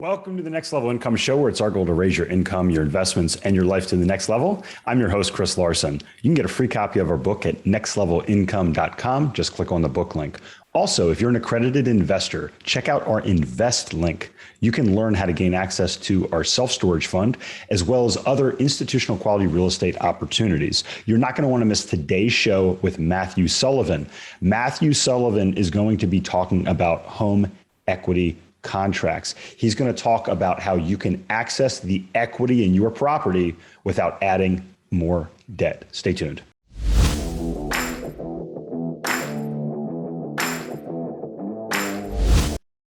Welcome to the Next Level Income Show, where it's our goal to raise your income, your investments, and your life to the next level. I'm your host, Chris Larsen. You can get a free copy of our book at nextlevelincome.com. Just click on the book link. Also, if you're an accredited investor, check out our invest link. You can learn how to gain access to our self-storage fund, as well as other institutional quality real estate opportunities. You're not going to want to miss today's show with Matthew Sullivan. Matthew Sullivan is going to be talking about home equity contracts. He's going to talk about how you can access the equity in your property without adding more debt. Stay tuned.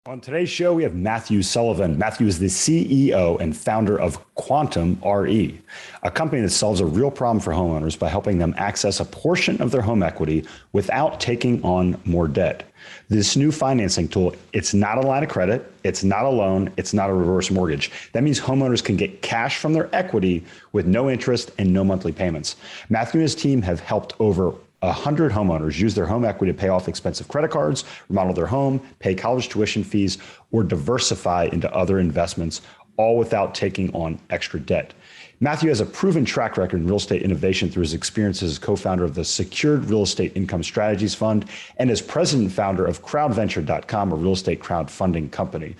On today's show, we have Matthew Sullivan. Matthew is the CEO and founder of QuantmRE, a company that solves a real problem for homeowners by helping them access a portion of their home equity without taking on more debt. This new financing tool, it's not a line of credit, it's not a loan, it's not a reverse mortgage. That means homeowners can get cash from their equity with no interest and no monthly payments. Matthew and his team have helped over 100 homeowners use their home equity to pay off expensive credit cards, remodel their home, pay college tuition fees, or diversify into other investments, all without taking on extra debt. Matthew has a proven track record in real estate innovation through his experience as co-founder of the Secured Real Estate Income Strategies Fund and as president and founder of crowdventure.com, a real estate crowdfunding company.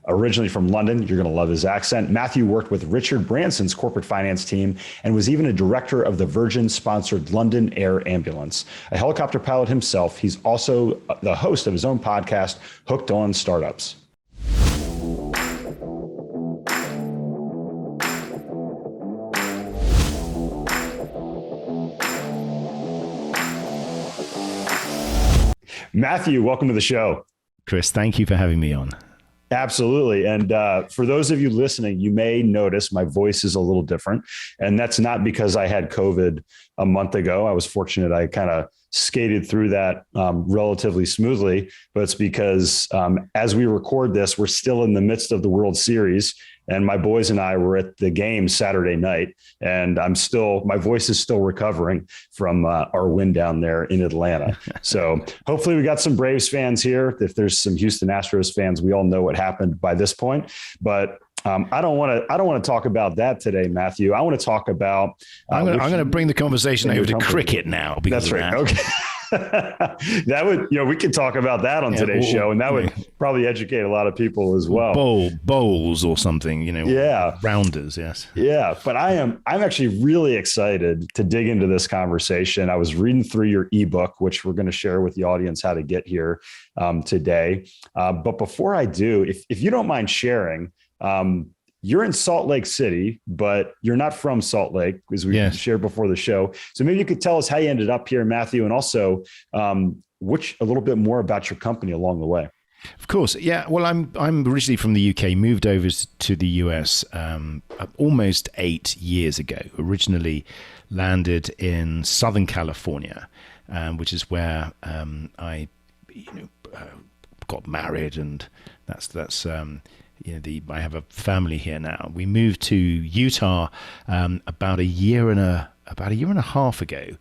Originally from London, you're going to love his accent. Matthew worked with Richard Branson's corporate finance team and was even a director of the Virgin-sponsored London Air Ambulance. A helicopter pilot himself, he's also the host of his own podcast, Hooked on Startups. Matthew, welcome to the show. Chris, thank you for having me on. Absolutely. And for those of you listening, you may notice my voice is a little different. And that's not because I had COVID a month ago. I was fortunate. I kind of skated through that relatively smoothly, but it's because as we record this, we're still in the midst of the World Series. And my boys and I were at the game Saturday night, and my voice is still recovering from our win down there in Atlanta. So hopefully we got some Braves fans here. If there's some Houston Astros fans, we all know what happened by this point, but I don't want to talk about that today, Matthew. I want to talk about. I'm going to bring the conversation over to cricket now. That's right. Okay. That would, we could talk about that on today's show, and that would probably educate a lot of people as well. Bowls or something, Yeah. Rounders, yes. Yeah. But I'm actually really excited to dig into this conversation. I was reading through your ebook, which we're going to share with the audience how to get here today. But before I do, if you don't mind sharing, you're in Salt Lake City, but you're not from Salt Lake, as we shared before the show. So maybe you could tell us how you ended up here, Matthew, and also a little bit more about your company along the way. Of course. Yeah. Well, I'm originally from the UK, moved over to the US almost 8 years ago. Originally landed in Southern California, which is where I got married, and that's I have a family here now. We moved to Utah about a year and a half ago,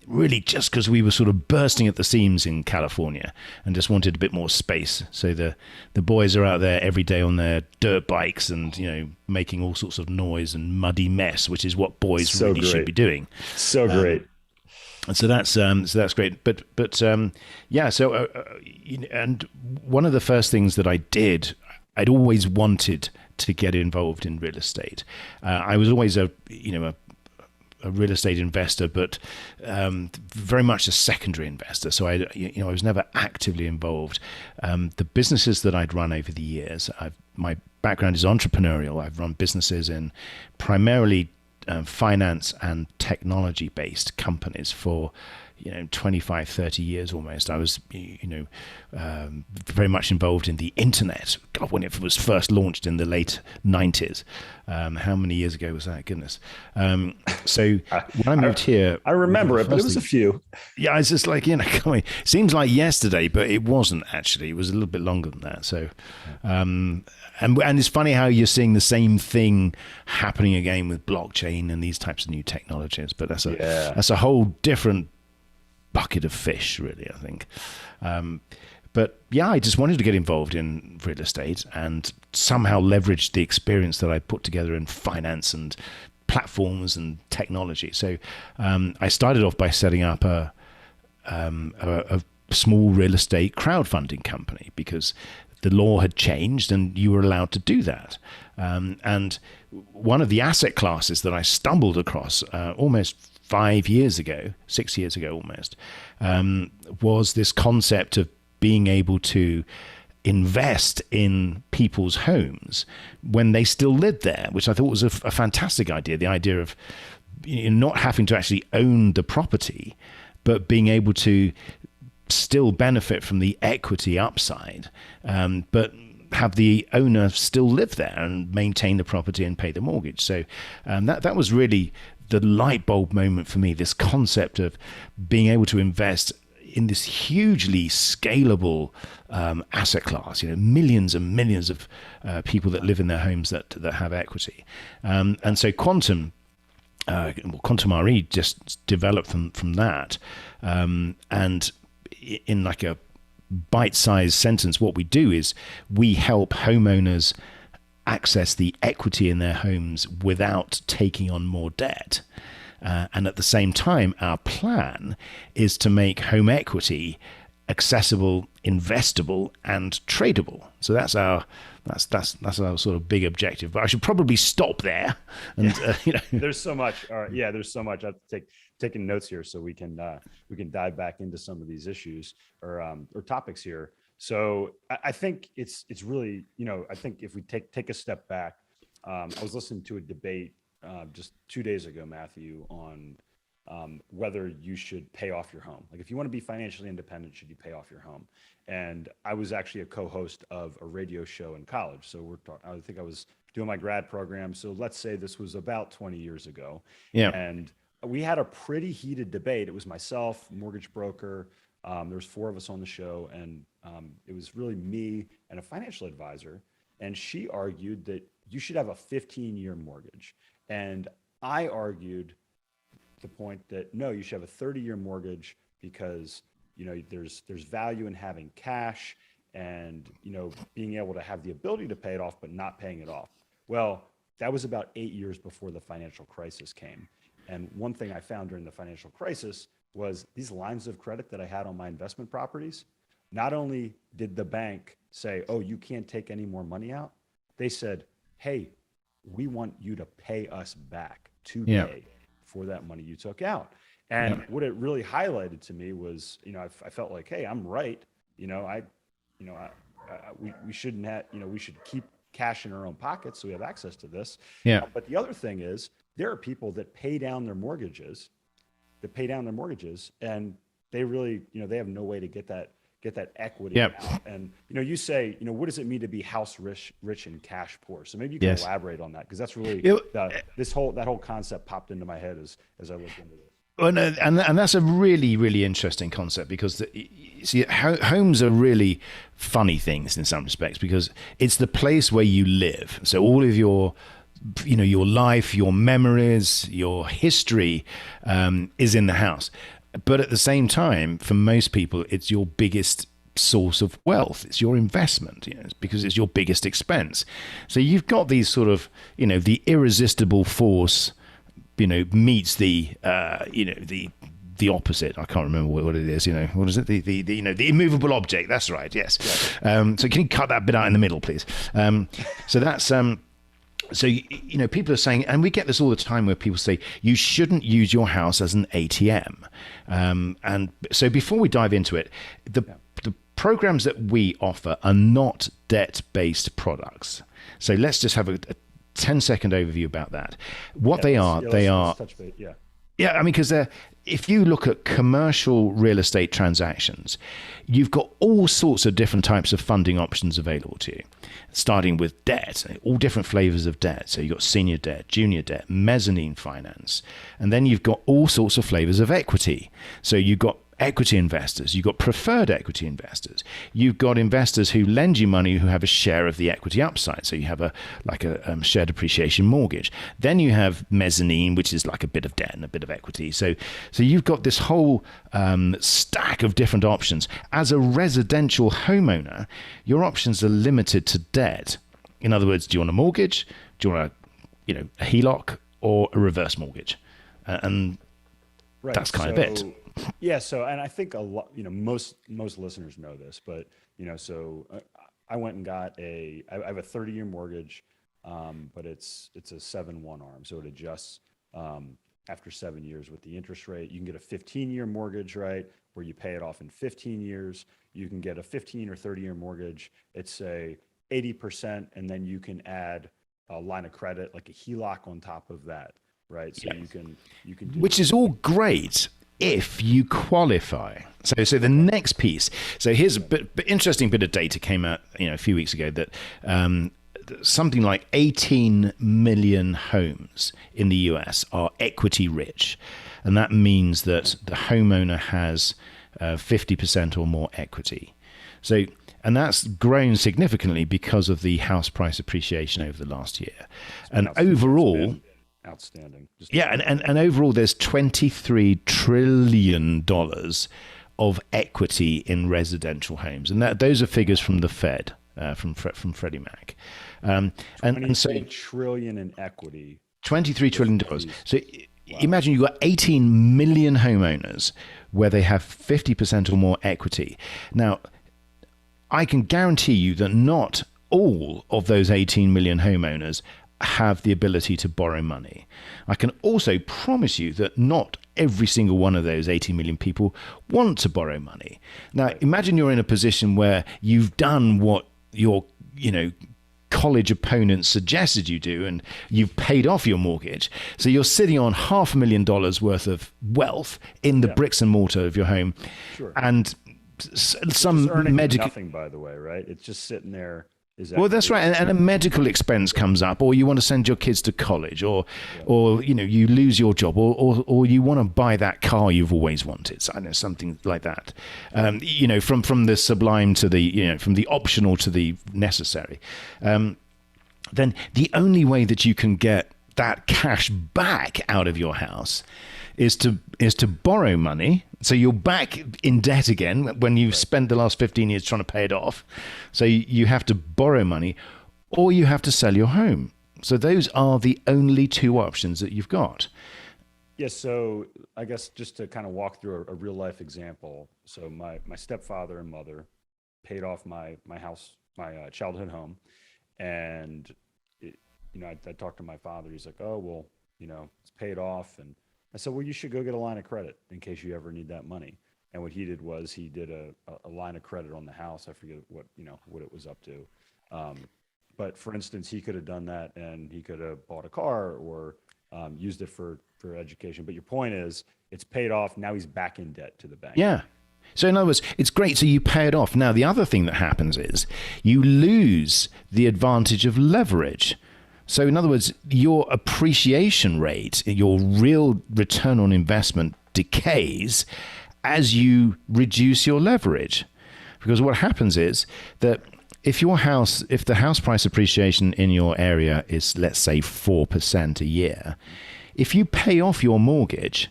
really just because we were sort of bursting at the seams in California and just wanted a bit more space. So the boys are out there every day on their dirt bikes and making all sorts of noise and muddy mess, which is what boys should be doing. So great. So that's great. But and one of the first things that I did, I'd always wanted to get involved in real estate. I was always a real estate investor, but very much a secondary investor. So I was never actively involved. The businesses that I'd run over the years, my background is entrepreneurial. I've run businesses in primarily finance and technology-based companies for 25, 30 years almost. I was, very much involved in the internet. God, when it was first launched in the late 90s. How many years ago was that? Goodness. So when I moved here... I remember it, but it was a few. Yeah, it's just like, it seems like yesterday, but it wasn't actually. It was a little bit longer than that. So, and it's funny how you're seeing the same thing happening again with blockchain and these types of new technologies, but that's a whole different bucket of fish, really, I think. But yeah, I just wanted to get involved in real estate and somehow leveraged the experience that I put together in finance and platforms and technology. So I started off by setting up a small real estate crowdfunding company because the law had changed and you were allowed to do that. And one of the asset classes that I stumbled across almost 6 years ago almost, was this concept of being able to invest in people's homes when they still lived there, which I thought was a fantastic idea. The idea of not having to actually own the property, but being able to still benefit from the equity upside, but have the owner still live there and maintain the property and pay the mortgage. So that was really the light bulb moment for me, this concept of being able to invest in this hugely scalable asset class, millions and millions of people that live in their homes that have equity. And so QuantmRE just developed from that. And in like a bite-sized sentence, what we do is we help homeowners access the equity in their homes without taking on more debt. And at the same time, our plan is to make home equity accessible, investable, and tradable. So that's our sort of big objective. But I should probably stop there. And there's so much. All right, yeah, there's so much. I have to taking notes here so we can dive back into some of these issues or topics here. So I think it's really, I think if we take a step back, I was listening to a debate just 2 days ago, Matthew, on whether you should pay off your home. Like if you want to be financially independent, should you pay off your home? And I was actually a co-host of a radio show in college. So I think I was doing my grad program. So let's say this was about 20 years ago. Yeah. And we had a pretty heated debate. It was myself, mortgage broker. There's 4 of us on the show, and it was really me and a financial advisor. And she argued that you should have a 15-year mortgage. And I argued the point that no, you should have a 30-year mortgage because there's value in having cash and being able to have the ability to pay it off but not paying it off. Well, that was about 8 years before the financial crisis came. And one thing I found during the financial crisis was these lines of credit that I had on my investment properties. Not only did the bank say, oh, you can't take any more money out, they said, hey, we want you to pay us back today for that money you took out. And what it really highlighted to me was, I felt like, hey, I'm right. We shouldn't have, we should keep cash in our own pockets so we have access to this. Yeah. But the other thing is, there are people that pay down their mortgages, and they really, they have no way to get that equity out. And you say, what does it mean to be house rich and cash poor? So maybe you can elaborate on that, because that's really that whole concept popped into my head as I looked into this. Well, no, and that's a really, really interesting concept, because homes are really funny things in some respects, because it's the place where you live. So all of your life, your memories, your history is in the house. But at the same time, for most people, it's your biggest source of wealth. It's your investment, because it's your biggest expense. So you've got these sort of, the irresistible force, meets the opposite. I can't remember what it is. What is it? The immovable object. That's right. Yes. So can you cut that bit out in the middle, please? So that's. So, people are saying, and we get this all the time, where people say you shouldn't use your house as an ATM. And so before we dive into it, the programs that we offer are not debt-based products. So let's just have a 10-second overview about that. What they are. Yeah, I mean, because if you look at commercial real estate transactions, you've got all sorts of different types of funding options available to you, starting with debt, all different flavors of debt. So you've got senior debt, junior debt, mezzanine finance, and then you've got all sorts of flavors of equity. So you've got equity investors, you've got preferred equity investors, you've got investors who lend you money who have a share of the equity upside. So you have a shared appreciation mortgage. Then you have mezzanine, which is like a bit of debt and a bit of equity. So you've got this whole stack of different options. As a residential homeowner, your options are limited to debt. In other words, do you want a mortgage? Do you want a HELOC or a reverse mortgage? And Right. that's kind of it. Yeah. So, and I think a lot, most listeners know this, but I went and got I have a 30-year mortgage, but it's a 7/1 arm, so it adjusts after 7 years with the interest rate. You can get a 15-year mortgage, right, where you pay it off in 15 years. You can get a 15 or 30-year mortgage. It's say 80%, and then you can add a line of credit, like a HELOC on top of that. Right. So you can do, which is all great if you qualify. So the next piece. So here's a interesting bit of data came out a few weeks ago that something like 18 million homes in the US are equity rich, and that means that the homeowner has 50% or more equity. So. And that's grown significantly because of the house price appreciation over the last year. And overall, outstanding. And overall, there's $23 trillion of equity in residential homes, and those are figures from the Fed, from Freddie Mac. And so $23 trillion in equity. $23 trillion. So imagine you've got 18 million homeowners where they have 50% or more equity. Now, I can guarantee you that not all of those 18 million homeowners have the ability to borrow money. I can also promise you that not every single one of those 80 million people want to borrow money. Now, imagine you're in a position where you've done what your, college opponents suggested you do, and you've paid off your mortgage. So you're sitting on $500,000 worth of wealth in the bricks and mortar of your home. Sure. And some medical, nothing, by the way, right? It's just sitting there. Well, that's right, and a medical expense comes up, or you want to send your kids to college, or you lose your job, or you want to buy that car you've always wanted. So I know, something like that. From the sublime to the from the optional to the necessary. Then the only way that you can get that cash back out of your house is to borrow money. So you're back in debt again when you've spent the last 15 years trying to pay it off. So you have to borrow money, or you have to sell your home. So those are the only two options that you've got. Yes. So I guess just to kind of walk through a real life example. So my stepfather and mother paid off my house, my childhood home. And, I talked to my father. He's like, oh, well, it's paid off. And I said, well, you should go get a line of credit in case you ever need that money. And what he did was he did a line of credit on the house. I forget what it was up to. But for instance, he could have done that, and he could have bought a car or used it for education. But your point is, it's paid off. Now he's back in debt to the bank. Yeah. So in other words, it's great. So you pay it off. Now, the other thing that happens is you lose the advantage of leverage. So in other words, your appreciation rate, your real return on investment decays as you reduce your leverage. Because what happens is that if the house price appreciation in your area is, let's say, 4% a year, if you pay off your mortgage,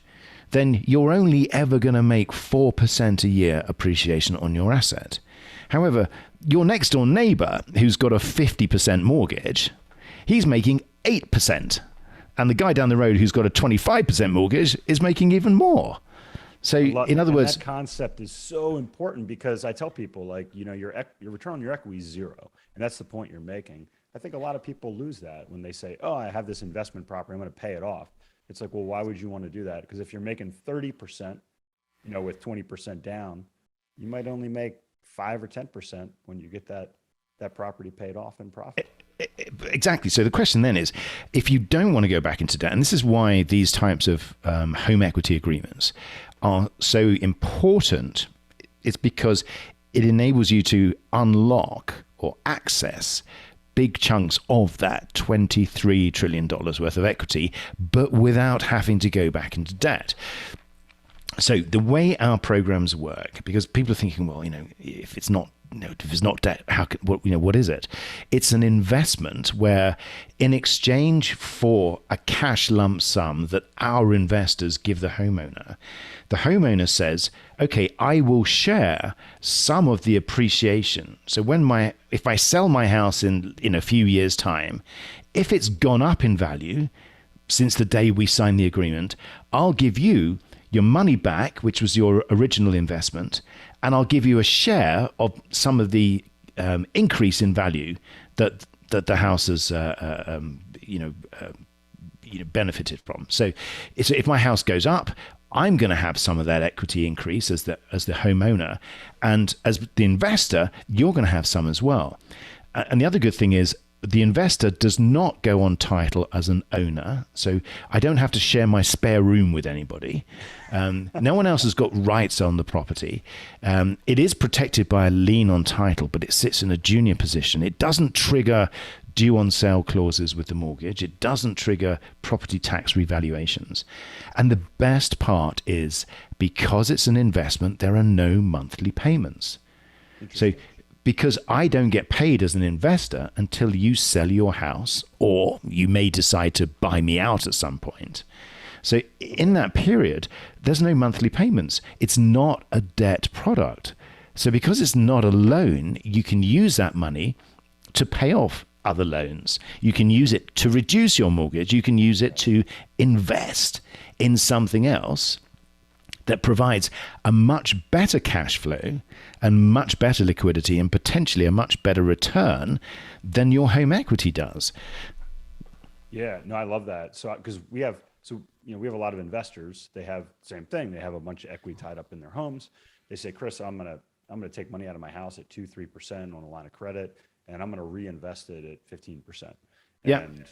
then you're only ever going to make 4% a year appreciation on your asset. However, your next door neighbor who's got a 50% mortgage, he's making 8%. And the guy down the road who's got a 25% mortgage is making even more. So in other words, that concept is so important, because I tell people, like, your return on your equity is zero. And that's the point you're making. I think a lot of people lose that when they say, oh, I have this investment property, I'm going to pay it off. It's like, well, why would you want to do that? Because if you're making 30%, with 20% down, you might only make 5 or 10% when you get that property paid off in profit. Exactly. So the question then is, if you don't want to go back into debt, and this is why these types of home equity agreements are so important, it's because it enables you to unlock or access big chunks of that $23 trillion worth of equity, but without having to go back into debt. So the way our programs work, because people are thinking, well, if it's not if it's not debt, what is it? It's an investment where, in exchange for a cash lump sum that our investors give the homeowner says, okay, I will share some of the appreciation. So if I sell my house in a few years' time, if it's gone up in value since the day we signed the agreement, I'll give you your money back, which was your original investment, and I'll give you a share of some of the increase in value that the house has benefited from. So if my house goes up, I'm going to have some of that equity increase as the homeowner, and as the investor, you're going to have some as well. And the other good thing is, the investor does not go on title as an owner, so I don't have to share my spare room with anybody. No one else has got rights on the property. It is protected by a lien on title, but it sits in a junior position. It doesn't trigger due on sale clauses with the mortgage. It doesn't trigger property tax revaluations. And the best part is, because it's an investment, there are no monthly payments. So because I don't get paid as an investor until you sell your house, or you may decide to buy me out at some point. So in that period, there's no monthly payments. It's not a debt product. So because it's not a loan, you can use that money to pay off other loans. You can use it to reduce your mortgage. You can use it to invest in something else that provides a much better cash flow and much better liquidity and potentially a much better return than your home equity does. Yeah, no, I love that. So because we have a lot of investors. They have the same thing. They have a bunch of equity tied up in their homes. They say, Chris, I'm gonna take money out of my house at 2-3% on a line of credit, and I'm gonna reinvest it at 15%. Yeah. And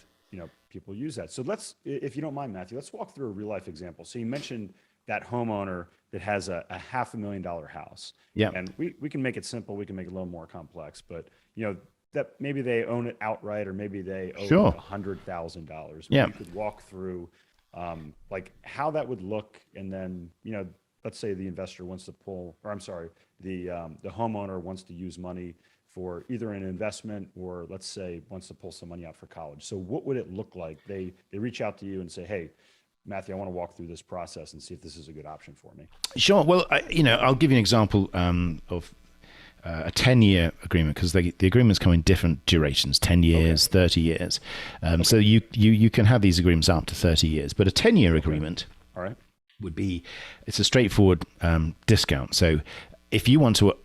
people use that. So let's, if you don't mind, Matthew, let's walk through a real life example. So you mentioned that homeowner that has a $500,000 house. Yeah. And we can make it simple. We can make it a little more complex, but that maybe they own it outright, or maybe they owe Sure. like $100,000. Yeah. You could walk through like how that would look. And then, let's say the investor wants to pull, or I'm sorry, the homeowner wants to use money for either an investment, or let's say wants to pull some money out for college. So what would it look like? They reach out to you and say, hey, Matthew, I want to walk through this process and see if this is a good option for me. Sure. Well, I'll give you an example of a 10-year agreement, because the agreements come in different durations, 10 years, 30 years. So you can have these agreements up to 30 years, but a 10-year agreement All right. would be, it's a straightforward discount. So if you want to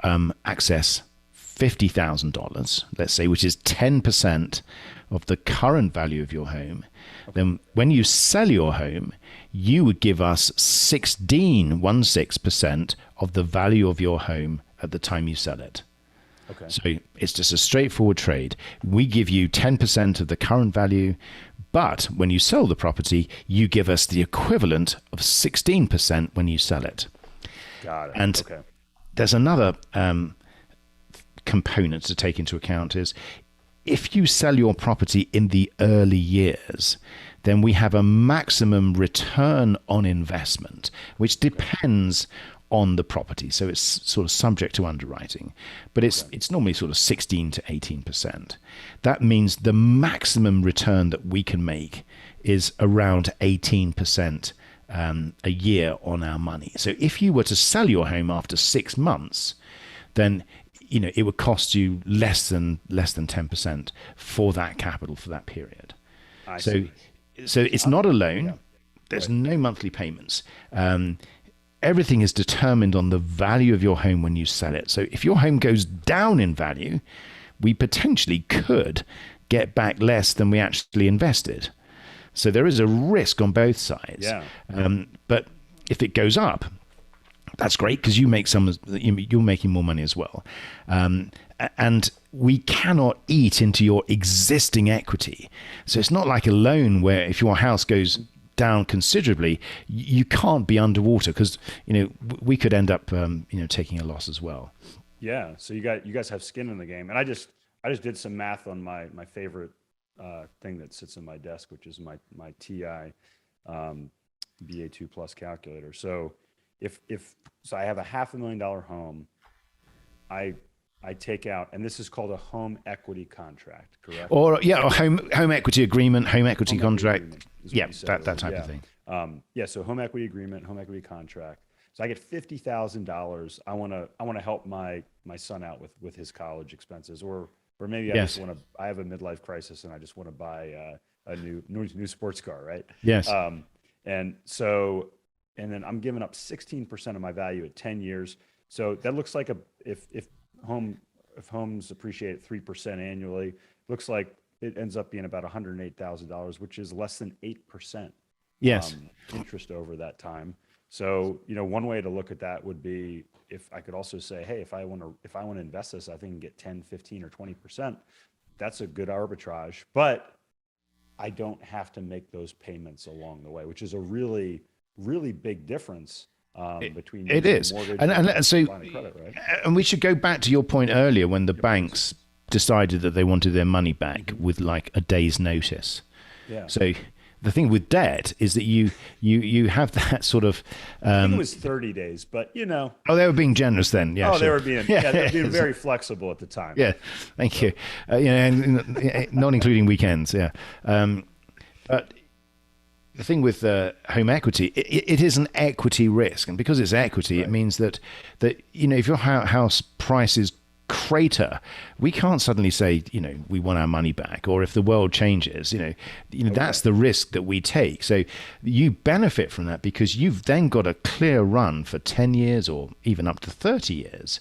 access $50,000, let's say, which is 10% of the current value of your home, then when you sell your home, you would give us 16% of the value of your home at the time you sell it. Okay. So it's just a straightforward trade. We give you 10% of the current value, but when you sell the property, you give us the equivalent of 16% when you sell it. Got it. And there's another component to take into account is, if you sell your property in the early years, then we have a maximum return on investment, which depends on the property. So it's sort of subject to underwriting, but it's normally sort of 16 to 18%. That means the maximum return that we can make is around 18% a year on our money. So if you were to sell your home after 6 months, then it would cost you less than 10% for that capital for that period. So it's not a loan. Yeah. There's no monthly payments. Everything is determined on the value of your home when you sell it. So if your home goes down in value, we potentially could get back less than we actually invested. So there is a risk on both sides. Yeah. But if it goes up, that's great, because you're making more money as well. And we cannot eat into your existing equity. So it's not like a loan where if your house goes down considerably, you can't be underwater, because we could end up taking a loss as well. Yeah. So you guys have skin in the game. And I just did some math on my favorite thing that sits on my desk, which is my TI BA2 Plus calculator. So if I have a $500,000 home, I I take out, and this is called a home equity contract, correct? Or home equity agreement, home equity contract. Yeah, that type of thing. So home equity agreement, home equity contract. So I get $50,000. I want to help my son out with his college expenses, or maybe I have a midlife crisis and I just want to buy a new sports car, right? Yes. And then I'm giving up 16% of my value at 10 years. So that looks like if homes appreciate 3% annually, looks like it ends up being about $108,000, which is less than 8%. Yes. Interest over that time. So, one way to look at that would be if I could also say, hey, if I want to invest this, I think I can get 10, 15, or 20%. That's a good arbitrage, but I don't have to make those payments along the way, which is a really, really big difference between it is. Mortgage and so credit, right? And we should go back to your point earlier when the banks decided that they wanted their money back with like a day's notice. Yeah. So the thing with debt is that you have that sort of. I think it was 30 days, but Oh, they were being generous then. Yeah. Oh, sure. They were being very flexible at the time. Yeah. Thank you. And not including weekends. Yeah. But the thing with home equity, it is an equity risk, and because it's equity, right, it means that if your house prices crater, we can't suddenly say we want our money back, or if the world changes, that's the risk that we take. So you benefit from that because you've then got a clear run for 10 years or even up to 30 years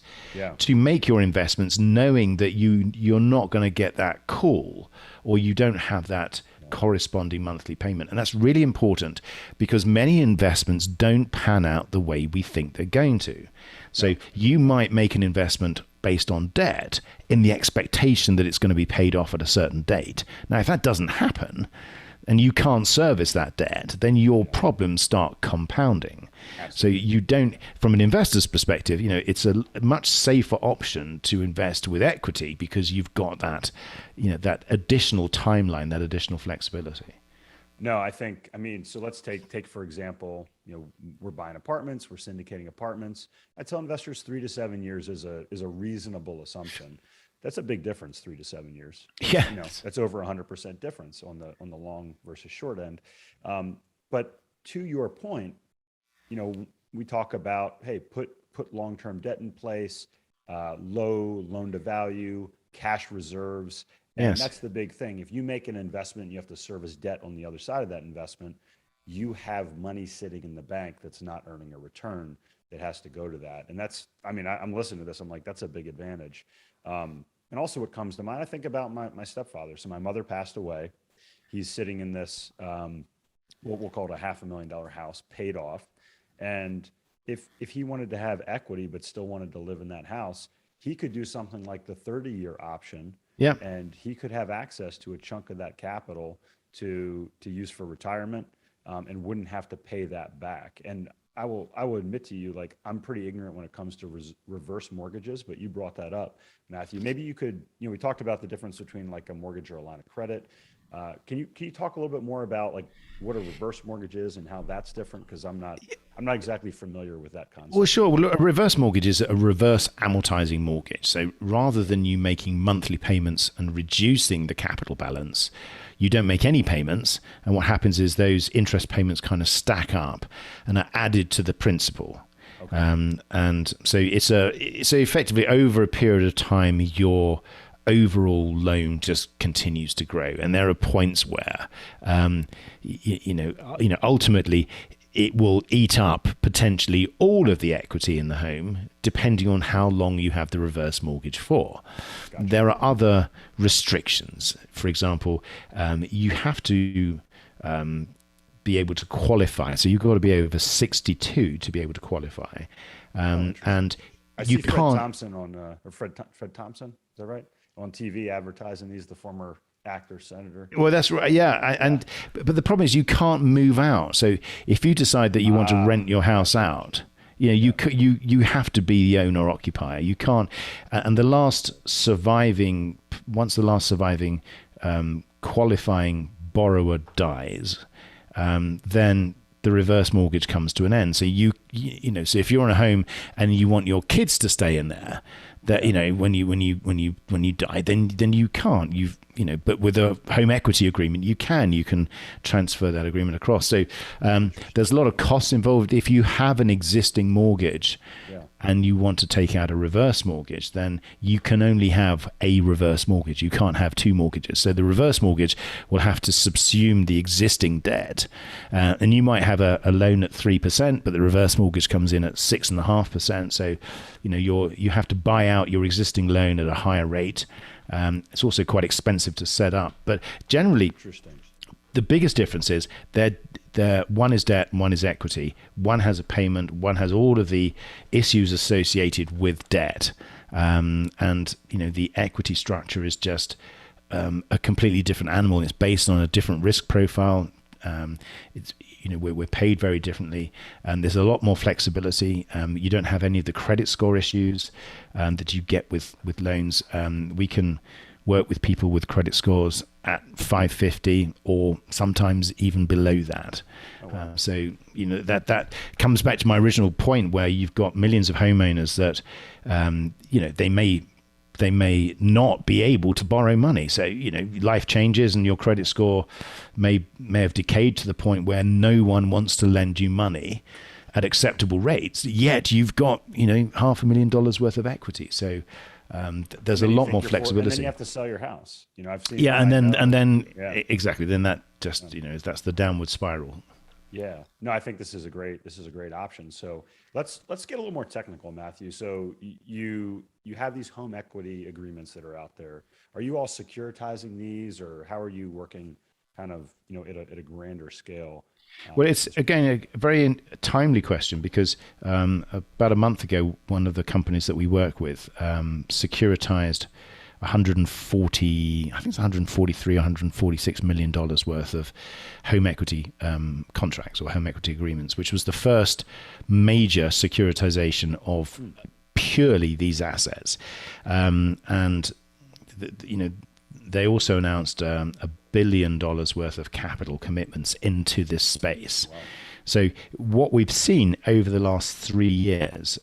to make your investments, knowing that you're not going to get that call, or you don't have that corresponding monthly payment. And that's really important because many investments don't pan out the way we think they're going to. So you might make an investment based on debt in the expectation that it's going to be paid off at a certain date. Now, if that doesn't happen and you can't service that debt, then your problems start compounding. Absolutely. So you don't, from an investor's perspective, it's a much safer option to invest with equity because you've got that, that additional timeline, that additional flexibility. No, so let's take for example, we're buying apartments, we're syndicating apartments. I tell investors 3 to 7 years is a reasonable assumption. That's a big difference, 3 to 7 years. Yeah, that's over 100% difference on the long versus short end. But to your point, we talk about, hey, put long-term debt in place, low loan to value, cash reserves. And that's the big thing. If you make an investment, you have to service debt on the other side of that investment. You have money sitting in the bank that's not earning a return that has to go to that. And I'm listening to this. I'm like, that's a big advantage. And also what comes to mind, I think about my stepfather. So my mother passed away. He's sitting in this, what we'll call it a $500,000 house, paid off. And if he wanted to have equity, but still wanted to live in that house, he could do something like the 30-year option. Yeah. And he could have access to a chunk of that capital to use for retirement, and wouldn't have to pay that back. And I will admit to you, like, I'm pretty ignorant when it comes to reverse mortgages, but you brought that up, Matthew. Maybe you could, we talked about the difference between like a mortgage or a line of credit. Can you talk a little bit more about like what a reverse mortgage is and how that's different? Because I'm not exactly familiar with that concept. Well, sure. Well, a reverse mortgage is a reverse amortizing mortgage. So rather than you making monthly payments and reducing the capital balance, you don't make any payments. And what happens is those interest payments kind of stack up and are added to the principal. Okay. And so so effectively over a period of time, your overall loan just continues to grow, and there are points where ultimately it will eat up potentially all of the equity in the home, depending on how long you have the reverse mortgage for. Gotcha. There are other restrictions. For example, you have to be able to qualify. So you've got to be over 62 to be able to qualify, and I see Fred Thompson on Fred Thompson. Is that right? On TV advertising. He's the former actor, senator. Well, that's right. Yeah. But the problem is you can't move out. So if you decide that you want to rent your house out, you have to be the owner occupier. You can't. And once the last surviving qualifying borrower dies, then the reverse mortgage comes to an end. So so if you're in a home and you want your kids to stay in there, that, when you die, then you can't. But with a home equity agreement, you can transfer that agreement across. So there's a lot of costs involved. If you have an existing mortgage and you want to take out a reverse mortgage, then you can only have a reverse mortgage. You can't have two mortgages. So the reverse mortgage will have to subsume the existing debt. And you might have a loan at 3%, but the reverse mortgage comes in at 6.5%. So, you have to buy out your existing loan at a higher rate. It's also quite expensive to set up. But generally, the biggest difference is that one is debt and one is equity. One has a payment, one has all of the issues associated with debt. And the equity structure is just a completely different animal. It's based on a different risk profile. We're paid very differently, and there's a lot more flexibility. You don't have any of the credit score issues that you get with loans. We can work with people with credit scores at 550 or sometimes even below that. So that comes back to my original point, where you've got millions of homeowners that they may not be able to borrow money. So, life changes and your credit score may have decayed to the point where no one wants to lend you money at acceptable rates, yet you've got, $500,000 worth of equity. So there's a lot more flexibility. And then you have to sell your house. I've seen. Yeah, and then exactly. Then that just, that's the downward spiral. Yeah, no, I think this is a great option. So let's get a little more technical, Matthew. So you have these home equity agreements that are out there. Are you all securitizing these, or how are you working kind of, at a grander scale? Well, it's again a very timely question, because about a month ago, one of the companies that we work with securitized 143, 146 million dollars worth of home equity contracts or home equity agreements, which was the first major securitization of purely these assets. They also announced $1 billion worth of capital commitments into this space. Wow. So what we've seen over the last 3 years,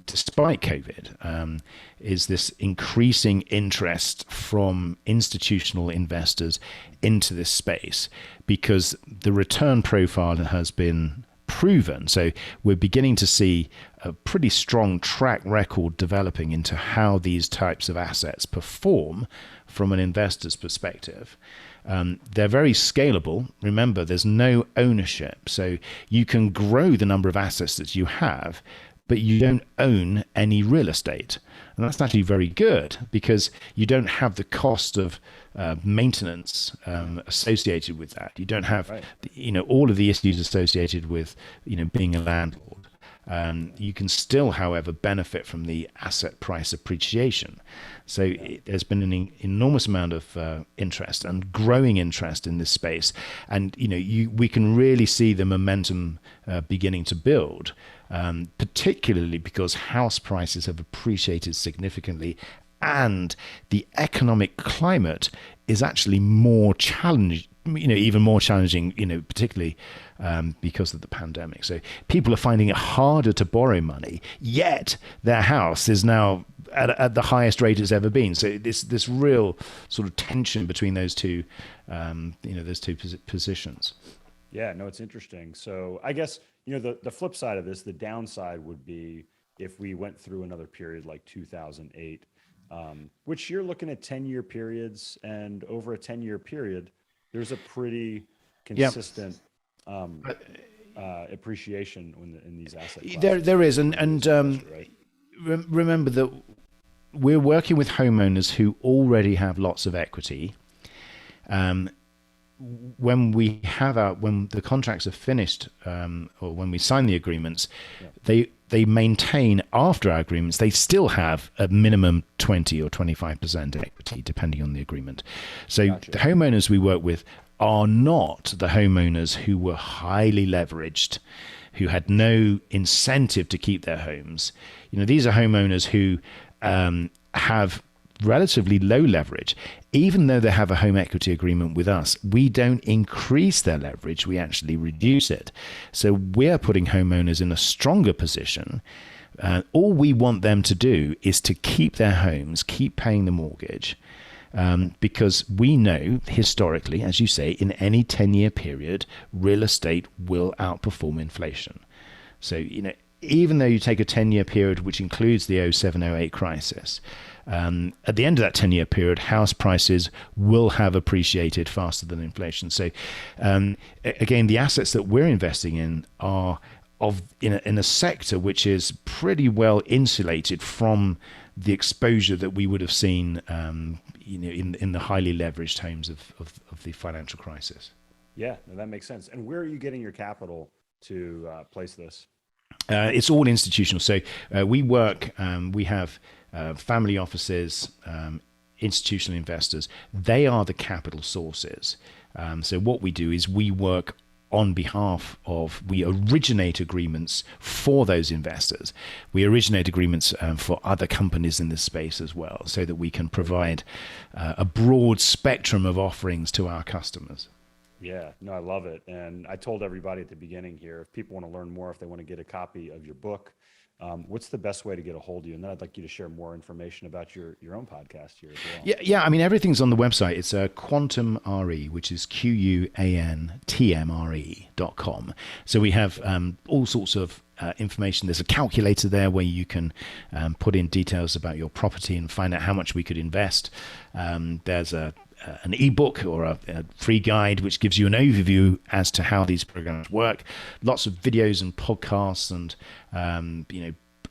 despite COVID, is this increasing interest from institutional investors into this space, because the return profile has been proven. So we're beginning to see a pretty strong track record developing into how these types of assets perform from an investor's perspective. They're very scalable. Remember, there's no ownership. So you can grow the number of assets that you have, but you don't own any real estate. And that's actually very good, because you don't have the cost of maintenance associated with that. You don't have, all of the issues associated with, being a landlord. You can still, however, benefit from the asset price appreciation. So there's been an enormous amount of interest and growing interest in this space. And, we can really see the momentum beginning to build, particularly because house prices have appreciated significantly, and the economic climate is actually more challenging, even more challenging, particularly because of the pandemic. So people are finding it harder to borrow money, yet their house is now at the highest rate it's ever been. So this real sort of tension between those two, those two positions. Yeah, no, it's interesting. So I guess, the flip side of this, the downside would be if we went through another period like 2008, which you're looking at 10-year periods, and over a 10-year period, there's a pretty consistent appreciation in these asset classes. There is, and right? Remember that we're working with homeowners who already have lots of equity. When the contracts are finished, or when we sign the agreements, they maintain, after our agreements, they still have a minimum 20 or 25% equity, depending on the agreement. So Gotcha. The homeowners we work with are not the homeowners who were highly leveraged, who had no incentive to keep their homes. These are homeowners who have relatively low leverage. Even though they have a home equity agreement with us, we don't increase their leverage, we actually reduce it. So we're putting homeowners in a stronger position All we want them to do is to keep their homes, keep paying the mortgage, because we know historically, as you say, in any 10-year period, real estate will outperform inflation. So, even though you take a 10-year period, which includes the 07-08 crisis, at the end of that 10-year period, house prices will have appreciated faster than inflation. So, again, the assets that we're investing in are in a sector which is pretty well insulated from the exposure that we would have seen, in the highly leveraged homes of the financial crisis. Yeah, no, that makes sense. And where are you getting your capital to place this? It's all institutional. So we work, we have family offices, institutional investors. They are the capital sources. So what we do is we work on behalf of, we originate agreements for those investors. We originate agreements for other companies in this space as well, so that we can provide a broad spectrum of offerings to our customers. Yeah, no, I love it. And I told everybody at the beginning here, if people want to learn more, if they want to get a copy of your book, what's the best way to get a hold of you? And then I'd like you to share more information about your own podcast here as well. Yeah. I mean, everything's on the website. It's QuantmRE, which is QuantmRE.com. So we have all sorts of information. There's a calculator there where you can put in details about your property and find out how much we could invest. There's an ebook or a free guide which gives you an overview as to how these programs work. Lots of videos and podcasts and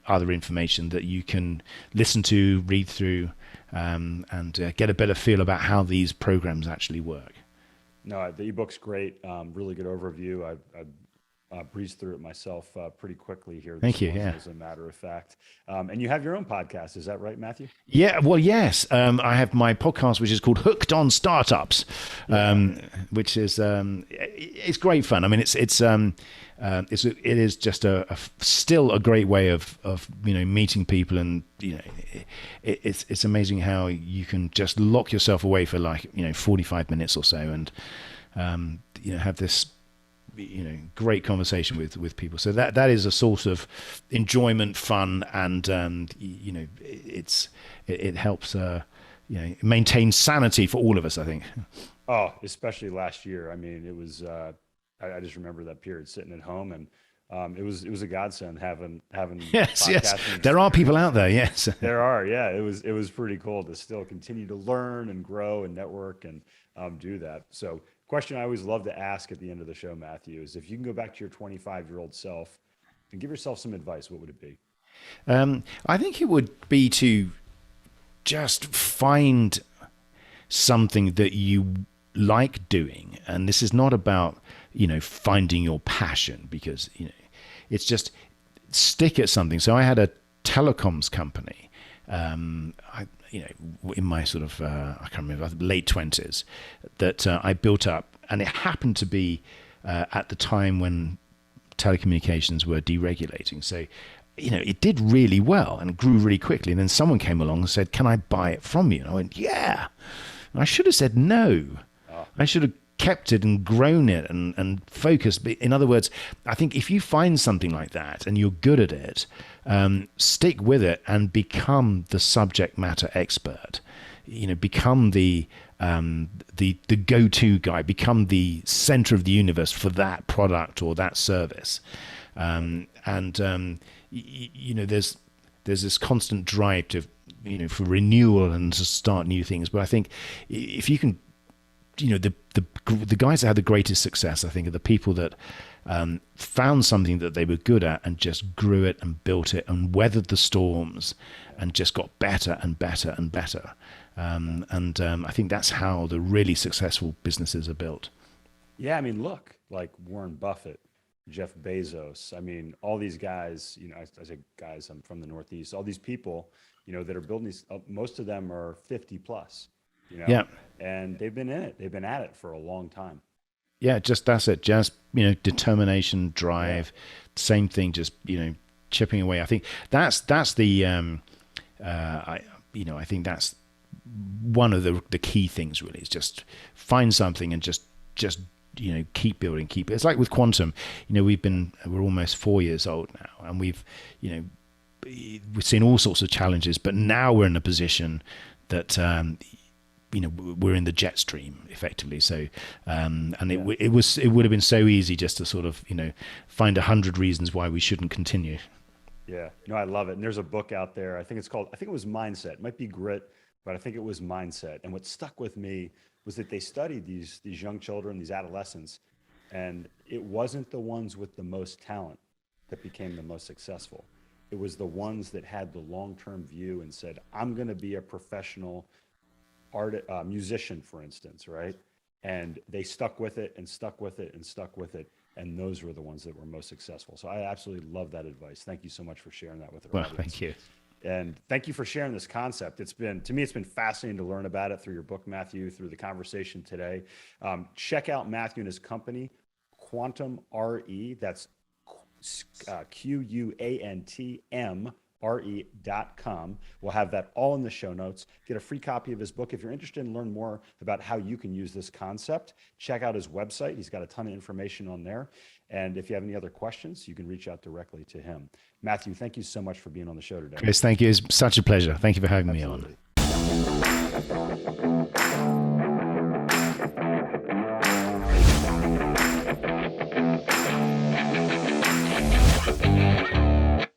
other information that you can listen to, read through, and get a better feel about how these programs actually work. No, the ebook's great. Really good overview. I breezed through it myself pretty quickly here. Thank you. Yeah. As a matter of fact. And you have your own podcast. Is that right, Matthew? Yeah. Well, yes. I have my podcast, which is called Hooked on Startups, which is it's great fun. I mean, it is just still a great way of meeting people, and it's amazing how you can just lock yourself away for 45 minutes or so, and have this great conversation with people. So that is a source of enjoyment, fun, and it helps maintain sanity for all of us, I think. Oh, especially last year. I mean, it was I just remember that period sitting at home, and it was a godsend having yes. There are people out there. Yes, there are. Yeah, it was pretty cool to still continue to learn and grow and network and do that. So, question I always love to ask at the end of the show, Matthew, is if you can go back to your 25-year-old self and give yourself some advice, what would it be? I think it would be to just find something that you like doing. And this is not about, finding your passion, because, it's just stick at something. So I had a telecoms company, in my sort of, I can't remember, late 20s, that I built up. And it happened to be at the time when telecommunications were deregulating. So, it did really well and grew really quickly. And then someone came along and said, "Can I buy it from you?" And I went, "Yeah." And I should have said no. I should have kept it and grown it and focused. But in other words, I think if you find something like that and you're good at it, stick with it and become the subject matter expert. Become the go-to guy. Become the center of the universe for that product or that service. There's this constant drive to for renewal and to start new things. But I think if you can, the guys that had the greatest success, I think, are the people that found something that they were good at and just grew it and built it and weathered the storms and just got better and better and better. I think that's how the really successful businesses are built. Yeah, I mean, look, like Warren Buffett, Jeff Bezos. I mean, all these guys, I say guys, I'm from the Northeast, all these people, that are building these, most of them are 50 plus, Yeah. And they've been in it. They've been at it for a long time. Yeah, that's it. Just, determination, drive, same thing, just, chipping away. I think that's the, I think that's one of the key things really, is just find something and just keep building, it's like with Quantum, we're almost 4 years old now, and we've, we've seen all sorts of challenges, but now we're in a position that we're in the jet stream effectively. So it would have been so easy just to sort of find 100 reasons why we shouldn't continue. Yeah, no, I love it. And there's a book out there. I think it was Mindset. It might be Grit, but I think it was Mindset. And what stuck with me was that they studied these young children, these adolescents, and it wasn't the ones with the most talent that became the most successful. It was the ones that had the long-term view and said, I'm going to be a professional musician, for instance, right? And they stuck with it and stuck with it and stuck with it. And those were the ones that were most successful. So I absolutely love that advice. Thank you so much for sharing that with our audience. Thank you. And thank you for sharing this concept. To me, it's been fascinating to learn about it through your book, Matthew, through the conversation today. Check out Matthew and his company, QuantmRE. That's QuantmRE.com. We'll have that all in the show notes. Get a free copy of his book. If you're interested in learn more about how you can use this concept, check out his website. He's got a ton of information on there. And if you have any other questions, you can reach out directly to him. Matthew, thank you so much for being on the show today. Chris, thank you. It's such a pleasure. Thank you for having Absolutely. me on.